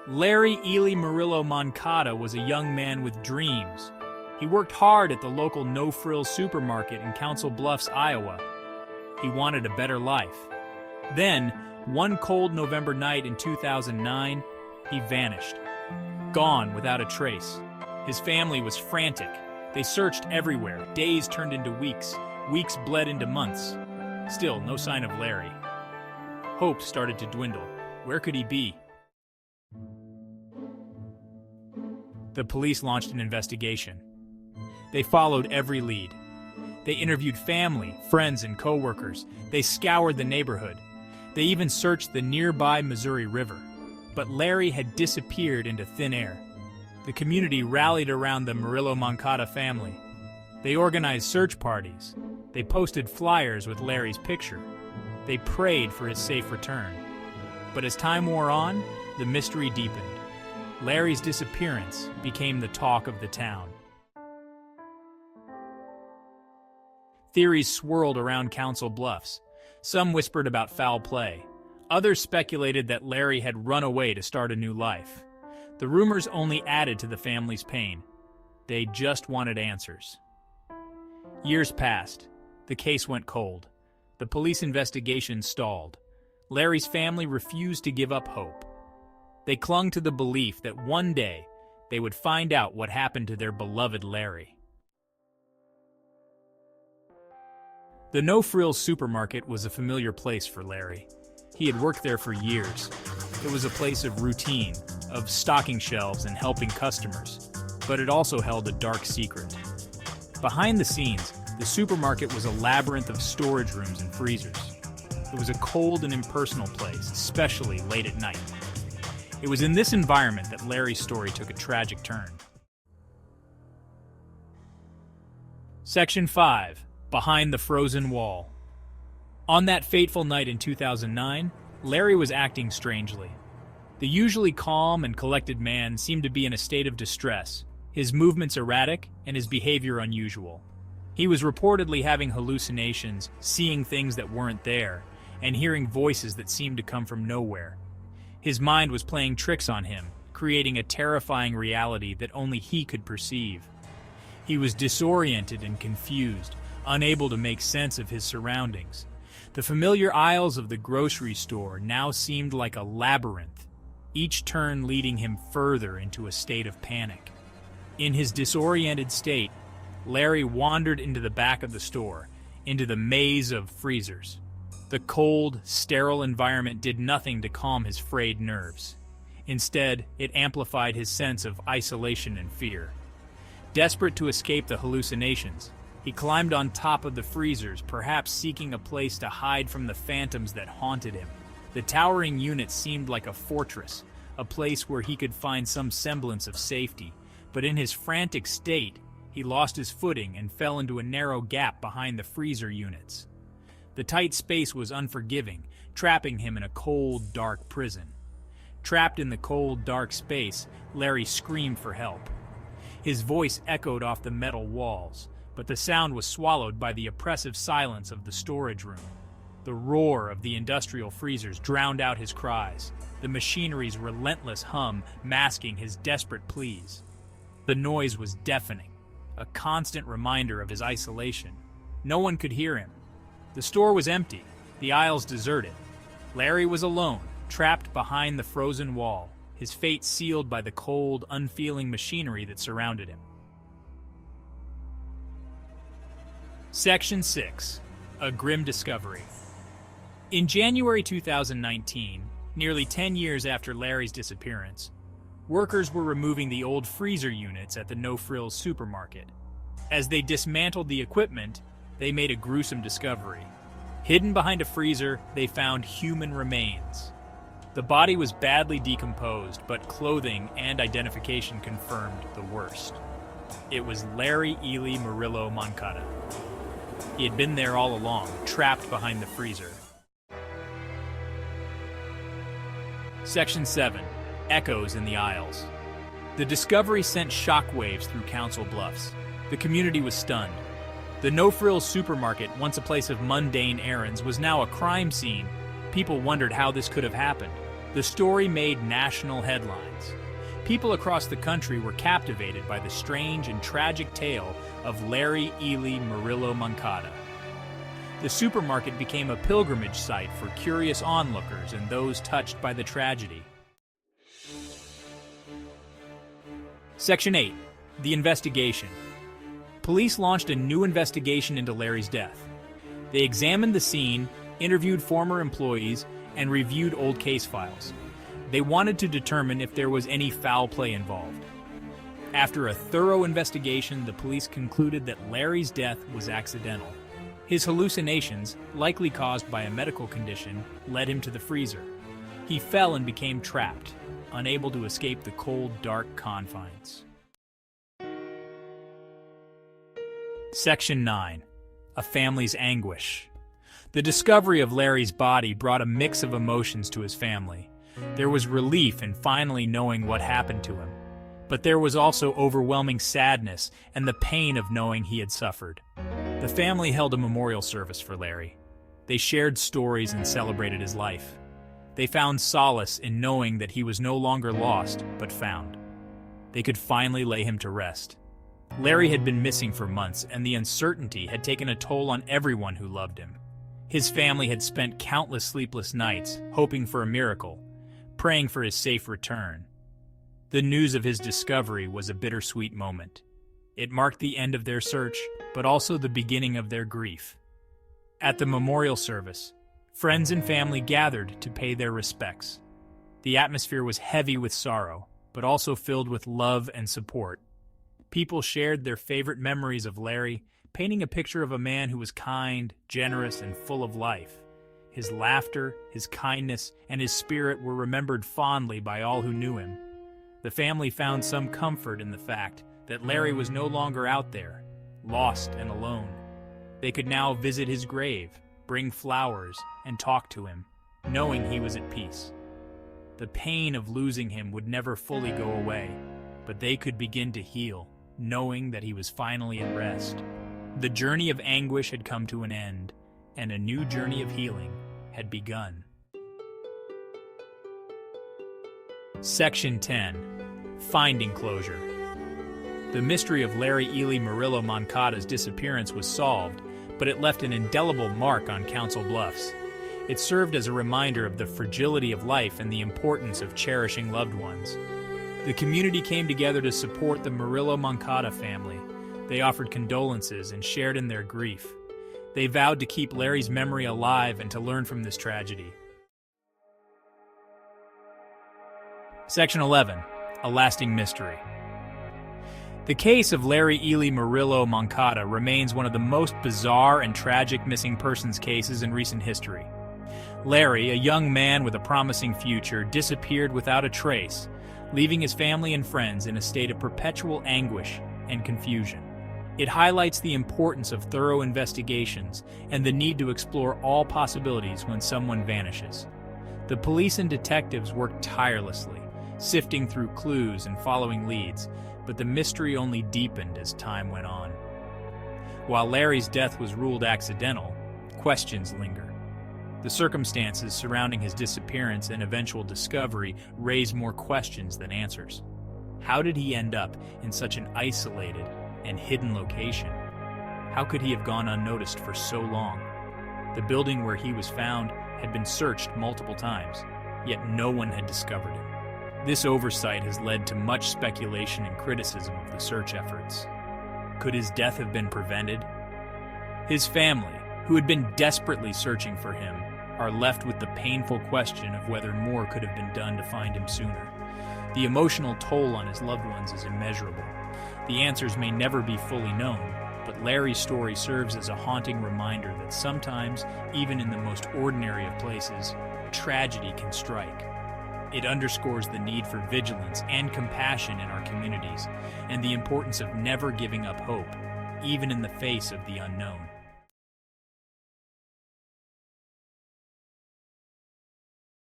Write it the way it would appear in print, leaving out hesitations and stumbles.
Larry Ely Murillo-Moncada was a young man with dreams. He worked hard at the local No Frills supermarket in Council Bluffs, Iowa. He wanted a better life. Then, one cold November night in 2009, he vanished. Gone without a trace. His family was frantic. They searched everywhere. Days turned into weeks. Weeks bled into months. Still, no sign of Larry. Hope started to dwindle. Where could he be? The police launched an investigation. They followed every lead. They interviewed family, friends, and co-workers. They scoured the neighborhood. They even searched the nearby Missouri River. But Larry had disappeared into thin air. The community rallied around the Murillo-Moncada family. They organized search parties. They posted flyers with Larry's picture. They prayed for his safe return. But as time wore on, the mystery deepened. Larry's disappearance became the talk of the town. Theories swirled around Council Bluffs. Some whispered about foul play. Others speculated that Larry had run away to start a new life. The rumors only added to the family's pain. They just wanted answers. Years passed. The case went cold. The police investigation stalled. Larry's family refused to give up hope. They clung to the belief that one day they would find out what happened to their beloved Larry. The No Frills supermarket was a familiar place for Larry. He had worked there for years. It was a place of routine, of stocking shelves and helping customers, but it also held a dark secret. Behind the scenes, the supermarket was a labyrinth of storage rooms and freezers. It was a cold and impersonal place, especially late at night. It was in this environment that Larry's story took a tragic turn. Section 5. Behind the Frozen Wall. On that fateful night in 2009, Larry was acting strangely. The usually calm and collected man seemed to be in a state of distress, his movements erratic and his behavior unusual. He was reportedly having hallucinations, seeing things that weren't there, and hearing voices that seemed to come from nowhere. His mind was playing tricks on him, creating a terrifying reality that only he could perceive. He was disoriented and confused, unable to make sense of his surroundings. The familiar aisles of the grocery store now seemed like a labyrinth, each turn leading him further into a state of panic. In his disoriented state, Larry wandered into the back of the store, into the maze of freezers. The cold, sterile environment did nothing to calm his frayed nerves. Instead, it amplified his sense of isolation and fear. Desperate to escape the hallucinations, he climbed on top of the freezers, perhaps seeking a place to hide from the phantoms that haunted him. The towering unit seemed like a fortress, a place where he could find some semblance of safety. But in his frantic state, he lost his footing and fell into a narrow gap behind the freezer units. The tight space was unforgiving, trapping him in a cold, dark prison. Trapped in the cold, dark space, Larry screamed for help. His voice echoed off the metal walls, but the sound was swallowed by the oppressive silence of the storage room. The roar of the industrial freezers drowned out his cries, the machinery's relentless hum masking his desperate pleas. The noise was deafening, a constant reminder of his isolation. No one could hear him. The store was empty, the aisles deserted. Larry was alone, trapped behind the frozen wall, his fate sealed by the cold, unfeeling machinery that surrounded him. Section 6. A Grim Discovery. In January 2019, nearly 10 years after Larry's disappearance, workers were removing the old freezer units at the No Frills supermarket. As they dismantled the equipment, they made a gruesome discovery. Hidden behind a freezer, they found human remains. The body was badly decomposed, but clothing and identification confirmed the worst. It was Larry Ely Murillo-Moncada. He had been there all along, trapped behind the freezer. Section 7. Echoes in the Aisles. The discovery sent shockwaves through Council Bluffs. The community was stunned. The No Frills supermarket, once a place of mundane errands, was now a crime scene. People wondered how this could have happened. The story made national headlines. People across the country were captivated by the strange and tragic tale of Larry Ely Murillo-Moncada. The supermarket became a pilgrimage site for curious onlookers and those touched by the tragedy. Section 8. The investigation. Police launched a new investigation into Larry's death. They examined the scene, interviewed former employees, and reviewed old case files. They wanted to determine if there was any foul play involved. After a thorough investigation, the police concluded that Larry's death was accidental. His hallucinations, likely caused by a medical condition, led him to the freezer. He fell and became trapped, unable to escape the cold, dark confines. Section 9. A family's anguish. The discovery of Larry's body brought a mix of emotions to his family. There was relief in finally knowing what happened to him, but there was also overwhelming sadness and the pain of knowing he had suffered. The family held a memorial service for Larry. They shared stories and celebrated his life. They found solace in knowing that he was no longer lost, but found. They could finally lay him to rest. Larry had been missing for months, and the uncertainty had taken a toll on everyone who loved him. His family had spent countless sleepless nights hoping for a miracle, praying for his safe return. The news of his discovery was a bittersweet moment. It marked the end of their search, but also the beginning of their grief. At the memorial service, friends and family gathered to pay their respects. The atmosphere was heavy with sorrow, but also filled with love and support. People shared their favorite memories of Larry, painting a picture of a man who was kind, generous, and full of life. His laughter, his kindness, and his spirit were remembered fondly by all who knew him. The family found some comfort in the fact that Larry was no longer out there, lost and alone. They could now visit his grave, bring flowers, and talk to him, knowing he was at peace. The pain of losing him would never fully go away, but they could begin to heal, knowing that he was finally at rest. The journey of anguish had come to an end, and a new journey of healing had begun. Section 10. Finding closure. The mystery of Larry Ely Murillo-Moncada's disappearance was solved, but it left an indelible mark on Council Bluffs. It served as a reminder of the fragility of life and the importance of cherishing loved ones. The community came together to support the Murillo-Moncada family. They offered condolences and shared in their grief. They vowed to keep Larry's memory alive and to learn from this tragedy. Section 11. A lasting mystery. The case of Larry Ely Murillo-Moncada remains one of the most bizarre and tragic missing persons cases in recent history. Larry, a young man with a promising future, disappeared without a trace, leaving his family and friends in a state of perpetual anguish and confusion. It highlights the importance of thorough investigations and the need to explore all possibilities when someone vanishes. The police and detectives worked tirelessly, sifting through clues and following leads, but the mystery only deepened as time went on. While Larry's death was ruled accidental, questions linger. The circumstances surrounding his disappearance and eventual discovery raise more questions than answers. How did he end up in such an isolated and hidden location? How could he have gone unnoticed for so long? The building where he was found had been searched multiple times, yet no one had discovered him. This oversight has led to much speculation and criticism of the search efforts. Could his death have been prevented? His family, who had been desperately searching for him, are left with the painful question of whether more could have been done to find him sooner. The emotional toll on his loved ones is immeasurable. The answers may never be fully known, but Larry's story serves as a haunting reminder that sometimes, even in the most ordinary of places, tragedy can strike. It underscores the need for vigilance and compassion in our communities, and the importance of never giving up hope, even in the face of the unknown.